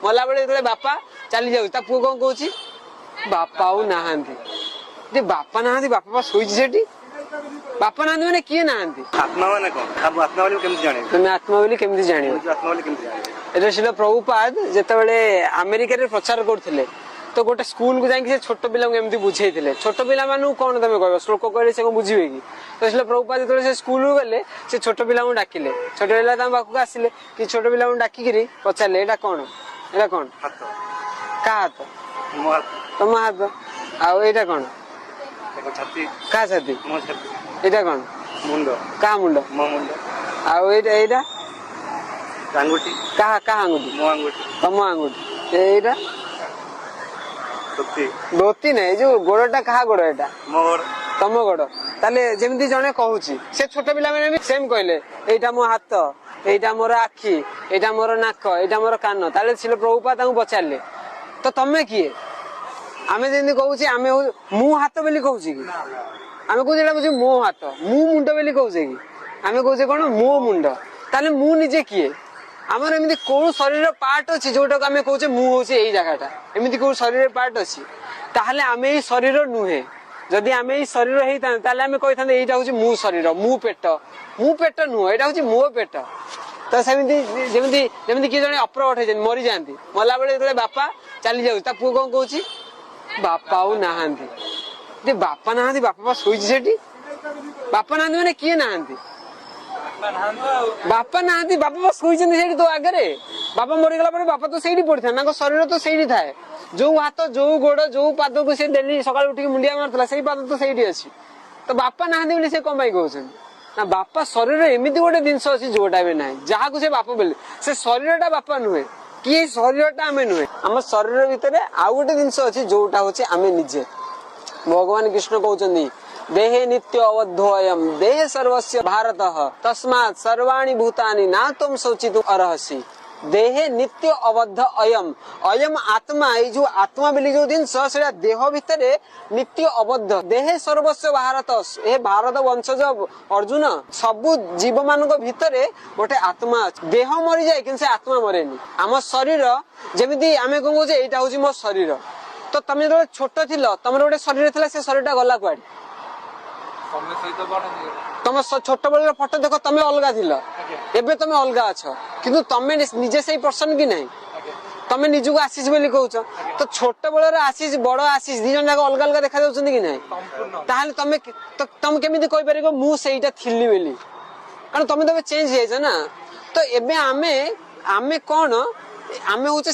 मला बेले जो बापा चली जाऊ ता पुओ कौन कौची बापा आउ नाहांती जे बापा नाहांती बापा शोइछि सेठी बापा नाहांती माने किए नाहांती आत्मा माने कोन अब आत्मा वाली केमति जाने तुम आत्मा बोली केमति जानियो आत्मा वाली केमति जाने एटा शिल प्रभुपाद जेतेबेले अमेरिका रे प्रचार करथिले तो गोटे स्कूल को जाके छोट पिला एमती बुझे छोट पिला मानू कौन तुम कह श्लोक कहले से बुझे कि तो इसलिए प्रभुपाद जो स्कूल गले से छोट पिला डाकिले छोट पिला पाखक आसिले कि छोट पिला डाकिकी पचारे एटा कौन का हाथ तुम हाथ आईटा कौन का छाती एटा कौन मुंड का मुंड मो मुंड आईटा आंगुठी का आंगुठी मो आंगुठी तम आंगुठी एटा धोती नहीं जो गोड़टा कहा गोड़ एटा मोर तम गोड़ ताले जेमती जने कहूची से छोट पिला माने भी सेम कहले एटा मो हाथ एटा मोर आखी एटा मोर नाक एटा मोर कान ताले छिले प्रभुपाद तांको पचारले तो तमे किए आमे जेमती कहूची आमे मु हाथ बेली कहूची कि आमे कहूची एटा कहूची मो हाथ मु मुंड बेली कहूचे कि आमे कहूचे कोन मो मुंड ताले मु निजे किए आमर एमती कौन शरीर पार्ट अच्छी जोटा आम कहे मु हूँ यही जगहटा एमती कौन शरीर पार्ट अच्छी ताहले आमे ही शरीर नुहे जदि आमे ही शरीर होता ताले आमे कहि थांते एटा होची मु शरीर मु पेट नुह एटा होची मो पेट तो सेमती जेमती जेमती किए जने अप्रकट होइछन मरि जांती मला बेले जो बापा चली जाऊ ता पुओ कौन कहूची बापा आउ नाहांती जे बापा नाहांती बापा शोइछि सेठी बापा नाहांती माने किए नाहांती बापा नाहांती बापा शोइछन तो आगे बापा मरीगला बापा तो सही पड़ी था शरीर तो सही थाए जो हाथ जो गोड़ जो पाद को से डेली सकाल उठ मुंडिया मारता से पाद तो सही अच्छी तो बापा नाहांती से कौन कहते ना बापा शरीर एमती गोटे जिनस अच्छी जोटा भी ना जहाँ को बापा बोले से शरीर बापा नुहे कि शरीर आम नुहे आम शरीर भितर आउ गोटे जिनस अच्छी जोटा हूँ आम निजे भगवान कृष्ण कहते देहे नित्य अवध्योयम देह सर्वस्य भारत तस्मात् सर्वाणि भूतानि ना तुम शोचितुम अर्हसि देहे नित्य अवध अयम अयम आत्मा ये जो आत्मा बोली जो जिनस से देह भितर नित्य अबद्ध देहे सर्वस्व भारत ए भारत वंशज अर्जुन सबु जीव मान भितर गोटे आत्मा देह मरी जाए कि आत्मा मरेनी आम शरीर जमी आम कौन कहे यहाँ हूँ मो शरीर तो तुम जो छोट थी तुम गोटे शरीर थी से शरीर गला कुआड़े तुम छोट बेल फटो देख तुम अलग थिल एबे तुम अलग अछ किंतु तुम निजे से पर्सन कि नहीं तुम निजक आशीष बोली कहूच तो छोट बेलर आशीष बड़ आशीष दी जन अलग अलग देखा जाउछन कि नहीं ताहले तुम केमिति कहि परिबो मु सेइटा थिली बोली कारण तुम तो चेंज हे ना तो एबे आमे आमे कोन आमे होचे